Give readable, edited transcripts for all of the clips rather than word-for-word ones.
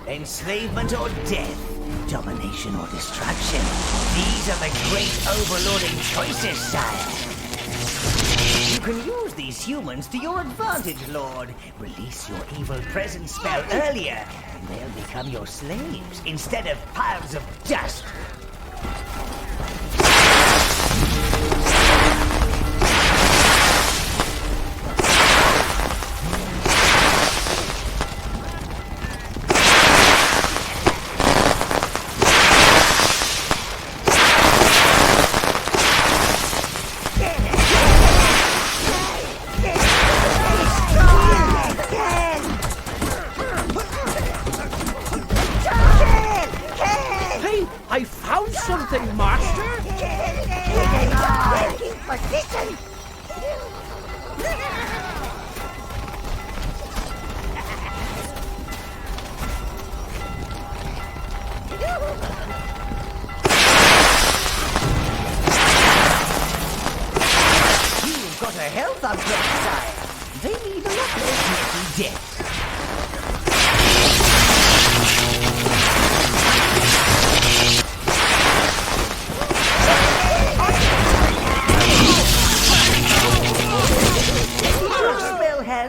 Enslavement or death, domination or destruction. These are the great overlording choices, sire. You can use these humans to your advantage, Lord. Release your evil presence spell earlier, and they'll become your slaves instead of piles of dust. I found something, Master! Position! You've got a health upgrade, sire. They need a lot less messy death.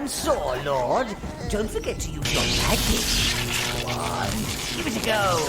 Sore, Lord. Don't forget to use your magic. Come on, give it a go.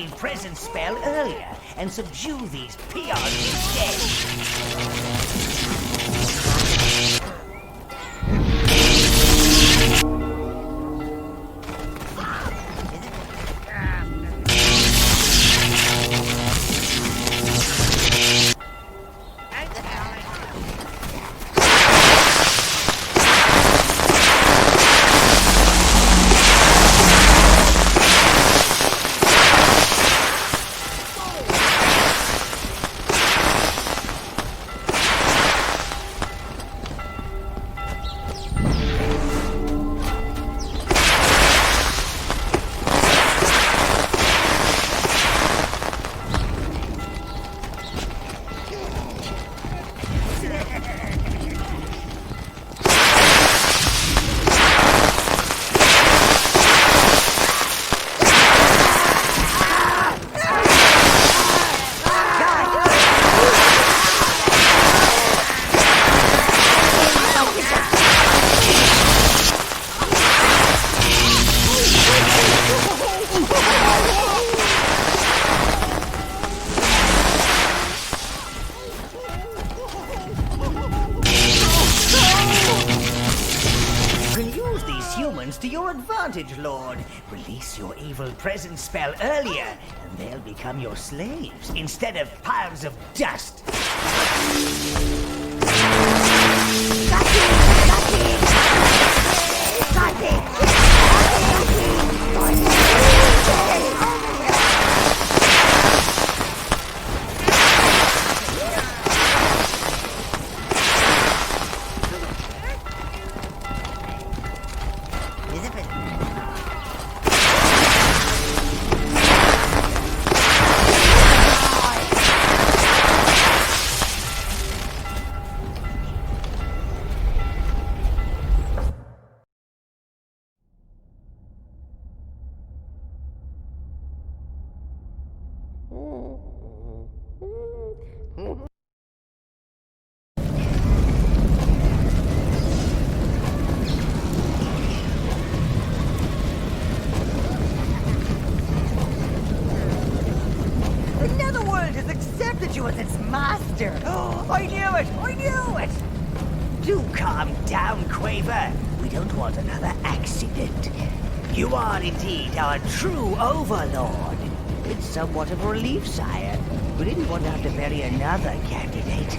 evil presence spell earlier and subdue these peons instead. To your advantage, Lord. Release your evil presence spell earlier, and they'll become your slaves instead of piles of dust. You as its master. Oh, I knew it! I knew it! Do calm down, Quaver. We don't want another accident. You are indeed our true overlord. It's somewhat of a relief, sire. We didn't want to have to bury another candidate.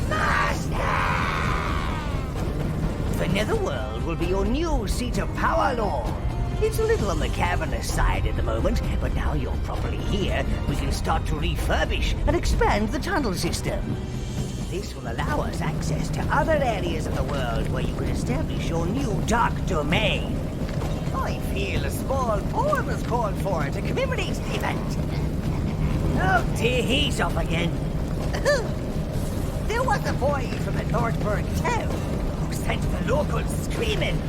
Master! The Netherworld will be your new seat of power, Lord. It's a little on the cavernous side at the moment, but now you're properly here, we can start to refurbish and expand the tunnel system. This will allow us access to other areas of the world where you can establish your new dark domain. I feel a small poem is called for to commemorate the event. Oh dear, he's off again. There was a boy from the Nordberg town who sent the locals screaming.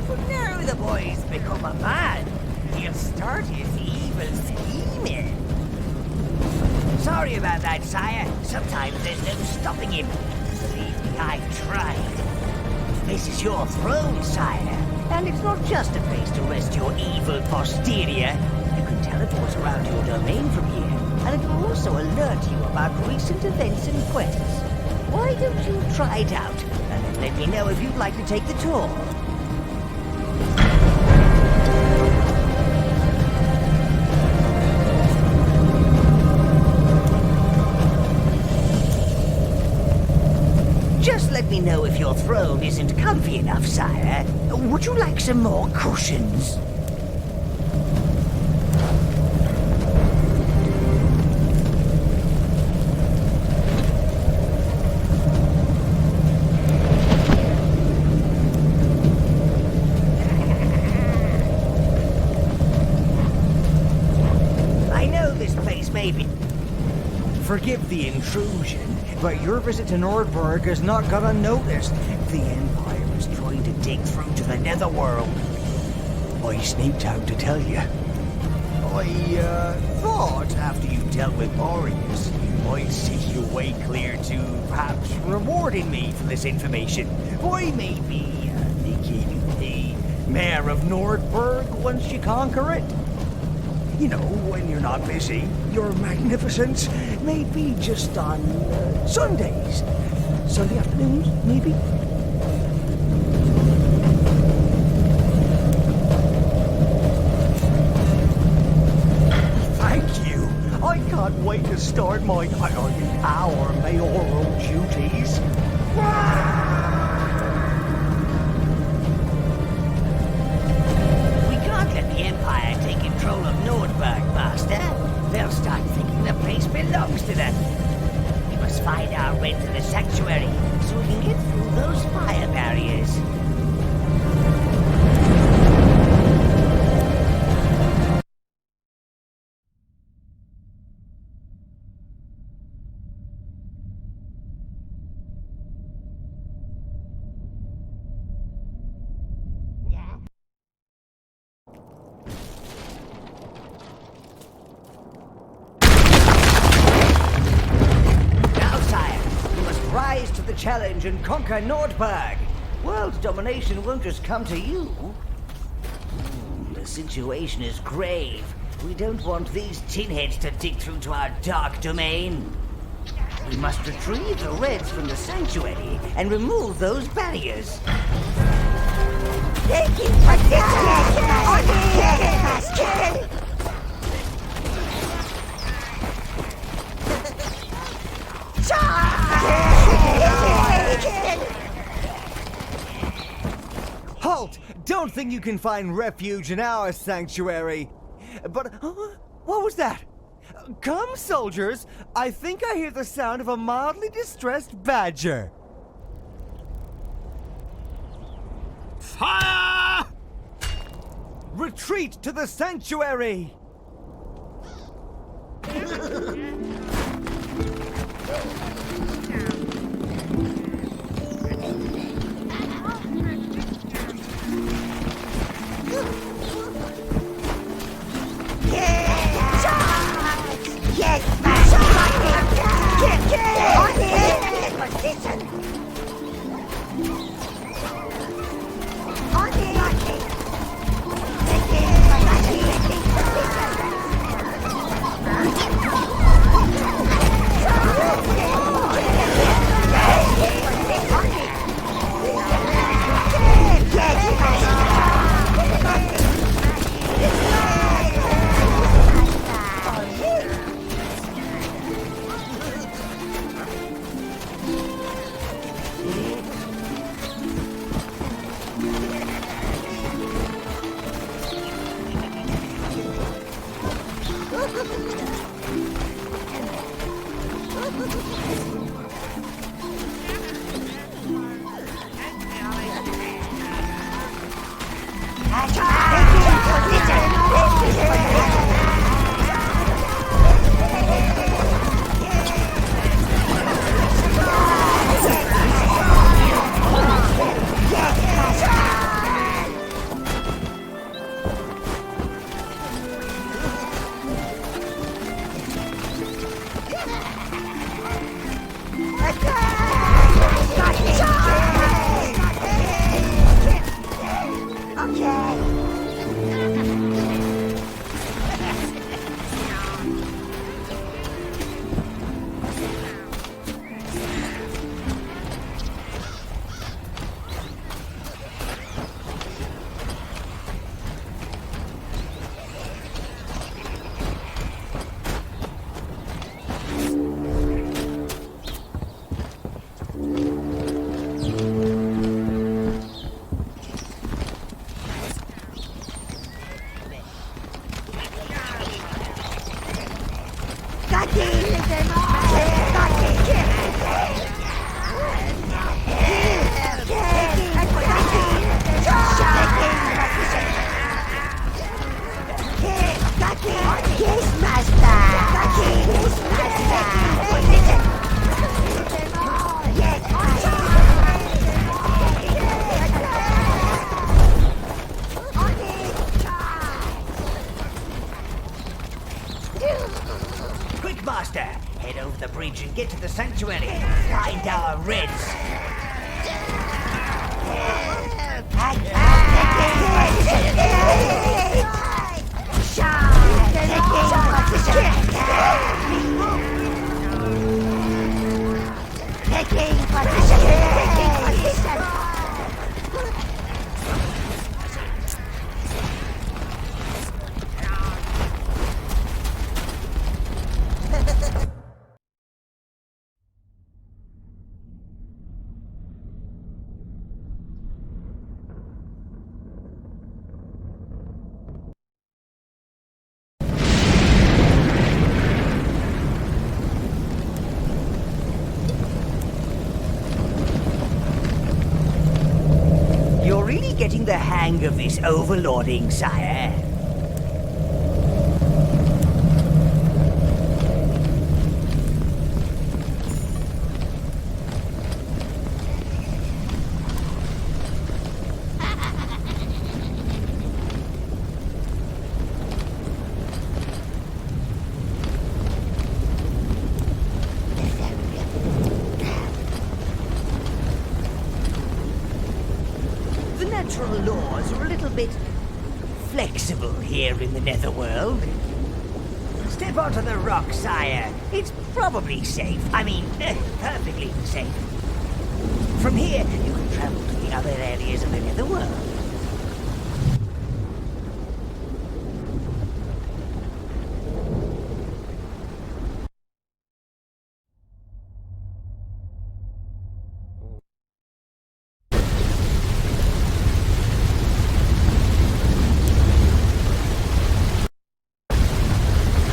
But now the boy's become a man. He'll start his evil scheming. Sorry about that, sire. Sometimes there's no stopping him. Believe me, I've tried. This is your throne, sire. And it's not just a place to rest your evil posterior. You can teleport around your domain from here. And it will also alert you about recent events and quests. Why don't you try it out? And then let me know if you'd like to take the tour. Just let me know if your throne isn't comfy enough, sire. Would you like some more cushions? I know this place may be... Forgive the intrusion, but your visit to Nordberg has not gone unnoticed. The Empire is trying to dig through to the Netherworld. I sneaked out to tell you. I thought after you dealt with Boreas, I'd see your way clear to perhaps rewarding me for this information. I may be thinking the Mayor of Nordberg once you conquer it. You know, when you're not busy, your magnificence may be just on Sundays. Sunday afternoons, maybe? Thank you. I can't wait to start my our mayoral duties. We can't let the Empire take control of Nordberg, Master. They'll start thinking the place belongs to them. We must find our way to the sanctuary so we can get through those fire barriers. Rise to the challenge and conquer Nordberg. World domination won't just come to you. The situation is grave. We don't want these tinheads to dig through to our dark domain. We must retrieve the Reds from the sanctuary and remove those barriers. Halt! Don't think you can find refuge in our sanctuary. But, what was that? Come, soldiers! I think I hear the sound of a mildly distressed badger. Fire! Retreat to the sanctuary! Quick, Master! Head over the bridge and get to the sanctuary. Find our Reds. Taking position! Taking position! You're really getting the hang of this overlording, sire. The natural laws are a little bit flexible here in the netherworld. Step onto the rock, sire. It's probably safe. I mean, perfectly safe. From here, you can travel to the other areas of the netherworld.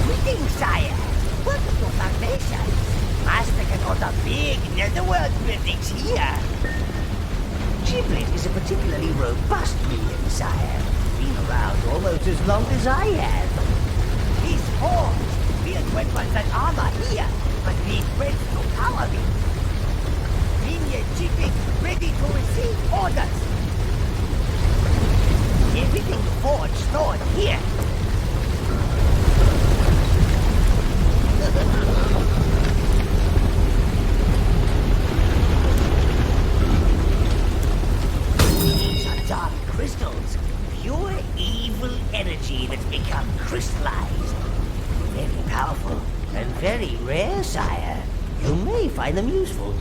Greetings, sire. Welcome to Foundation. Master can order big netherworld buildings here. Giblet is a particularly robust medium, sire. Been around almost as long as I have. These horns, field weapons and armor here, but being ready to power me. Linear Giblet ready to receive orders. Everything forged stored here. These are dark crystals, pure evil energy that's become crystallized. Very powerful and very rare, sire. You may find them useful.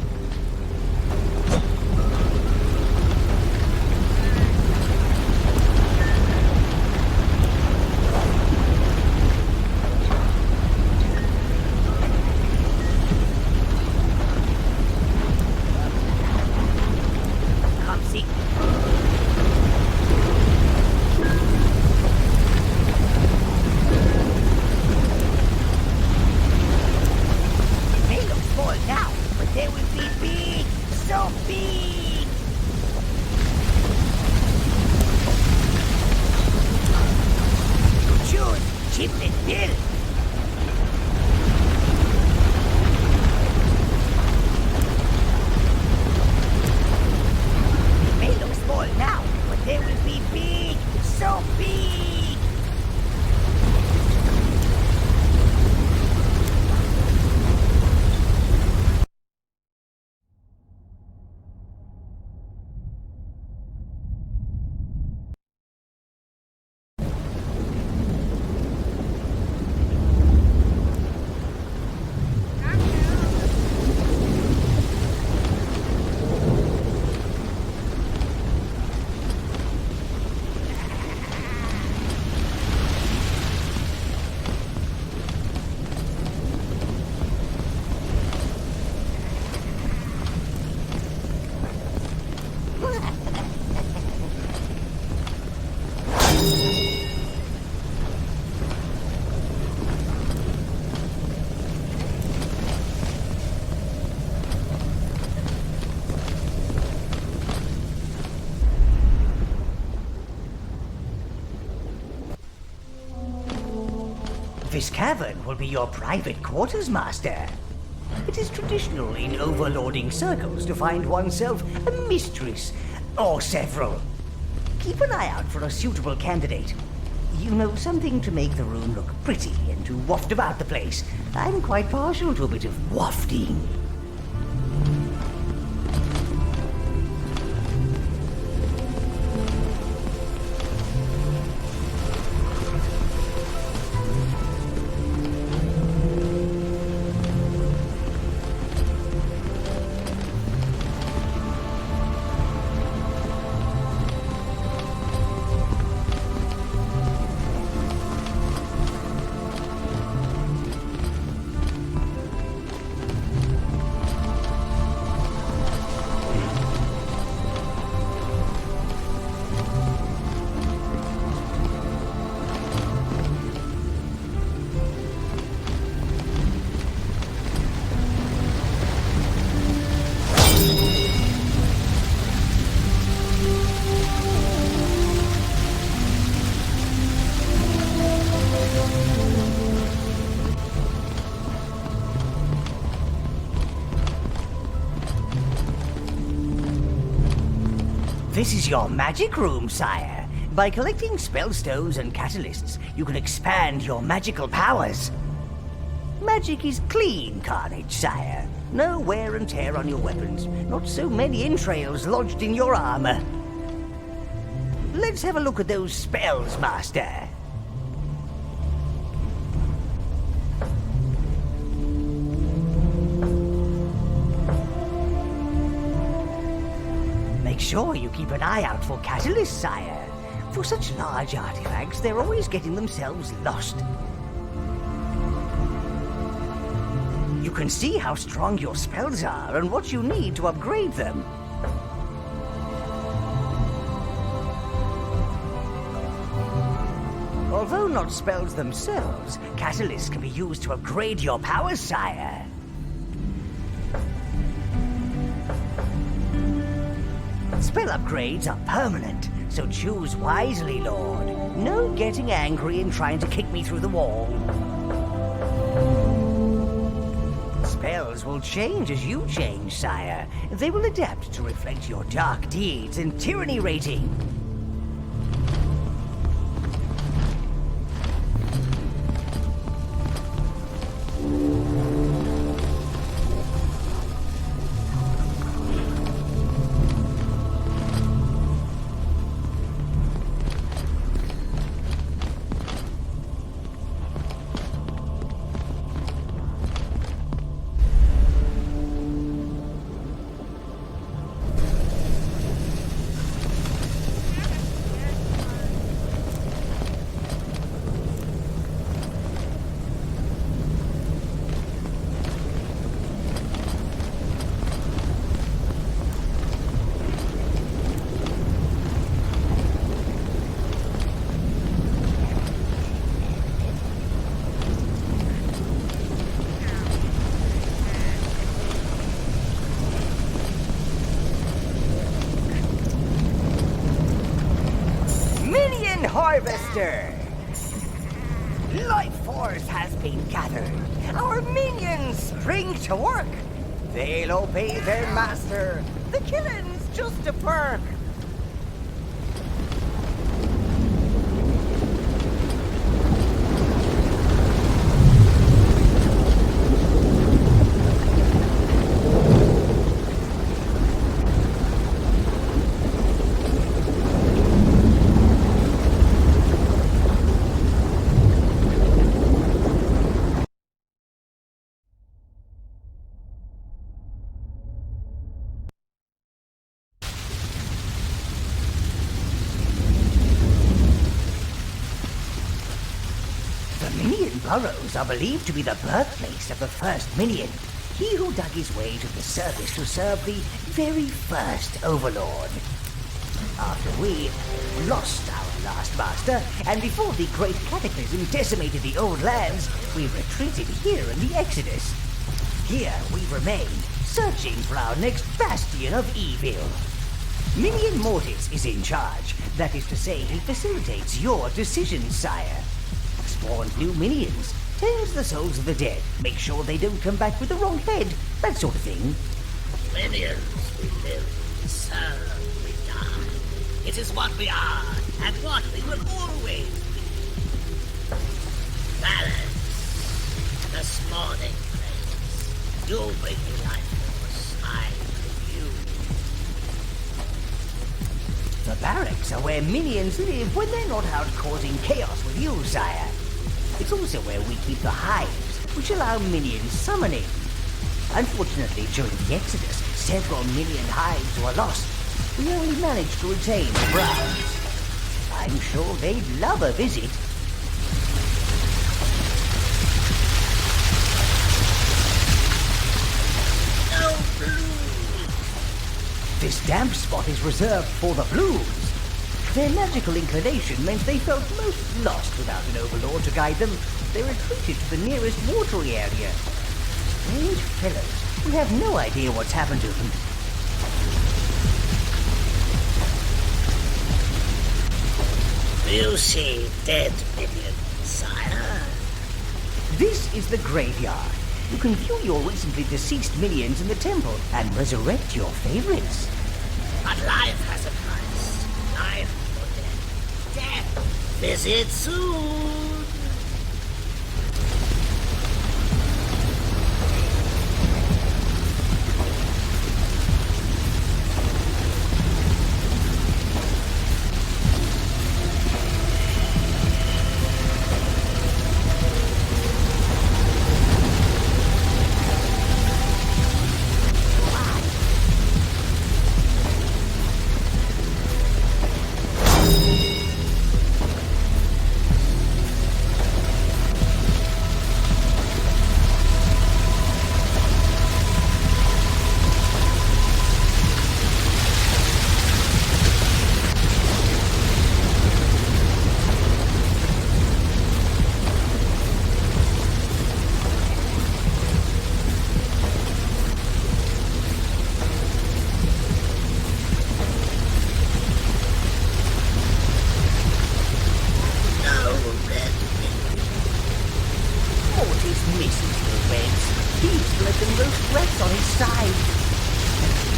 Come see. It may look small now, but they will be big, so big. Choose Giblet Bill. It may look small now, but they will be big, so big. This cavern will be your private quarters, Master. It is traditional in overlording circles to find oneself a mistress, or several. Keep an eye out for a suitable candidate. You know, something to make the room look pretty and to waft about the place. I'm quite partial to a bit of wafting. This is your magic room, sire. By collecting spellstones and catalysts, you can expand your magical powers. Magic is clean carnage, sire. No wear and tear on your weapons. Not so many entrails lodged in your armor. Let's have a look at those spells, Master. Make sure you keep an eye out for catalysts, sire. For such large artifacts, they're always getting themselves lost. You can see how strong your spells are and what you need to upgrade them. Although not spells themselves, catalysts can be used to upgrade your powers, sire. Spell upgrades are permanent, so choose wisely, Lord. No getting angry and trying to kick me through the wall. Spells will change as you change, sire. They will adapt to reflect your dark deeds and tyranny rating. Harvester! Life force has been gathered. Our minions spring to work. They'll obey their master. The killing's just a perk. Burrows are believed to be the birthplace of the first minion, he who dug his way to the surface to serve the very first Overlord. After we lost our last master, and before the great cataclysm decimated the old lands, we retreated here in the Exodus. Here we remained, searching for our next bastion of evil. Minion Mortis is in charge. That is to say, he facilitates your decisions, sire. Spawns new minions, tends the souls of the dead, make sure they don't come back with the wrong head, that sort of thing. Minions, we live, we serve, we die. It is what we are, and what we will always be. Balance. The spawning place. You bring me life force, I bring you. The barracks are where minions live when they're not out causing chaos with you, sire. It's also where we keep the hives, which allow minion summoning. Unfortunately, during the Exodus, several minion hives were lost. We only managed to retain the Browns. I'm sure they'd love a visit. No blues! This damp spot is reserved for the Blues. Their magical inclination meant they felt most lost without an overlord to guide them. They retreated to the nearest watery area. Strange fellows. We have no idea what's happened to them. You see dead minions, sire? This is the graveyard. You can view your recently deceased minions in the temple and resurrect your favorites. But life has a price. time for death. Death! Visit soon! On his side.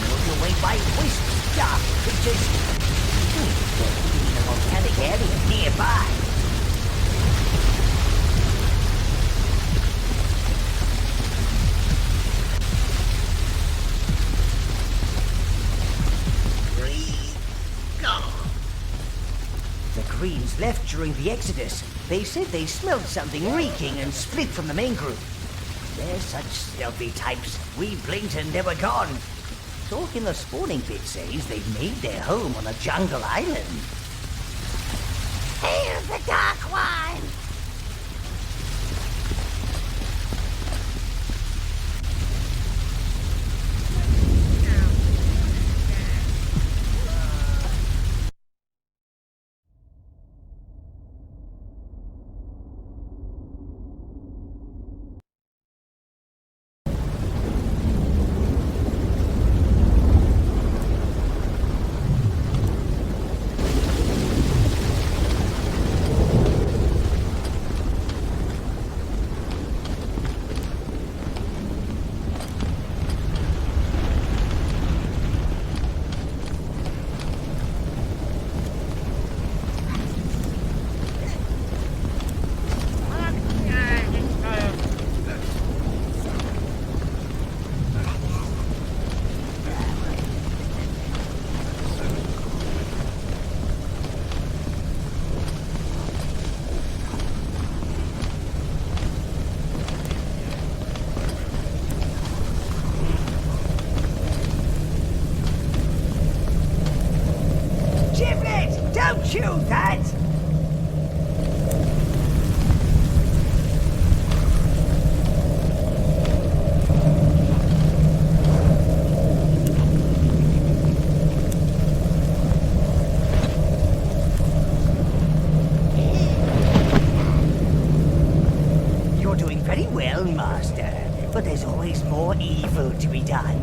Moved away by wisps, dark creatures. There's a volcanic area nearby. Green, gone. The Greens left during the Exodus. They said they smelled something reeking and split from the main group. They're such stealthy types. We blinked and they were gone. Talk in the spawning pit says they've made their home on a jungle island. Hail the Dark One! Don't shoot that! You're doing very well, Master, but there's always more evil to be done.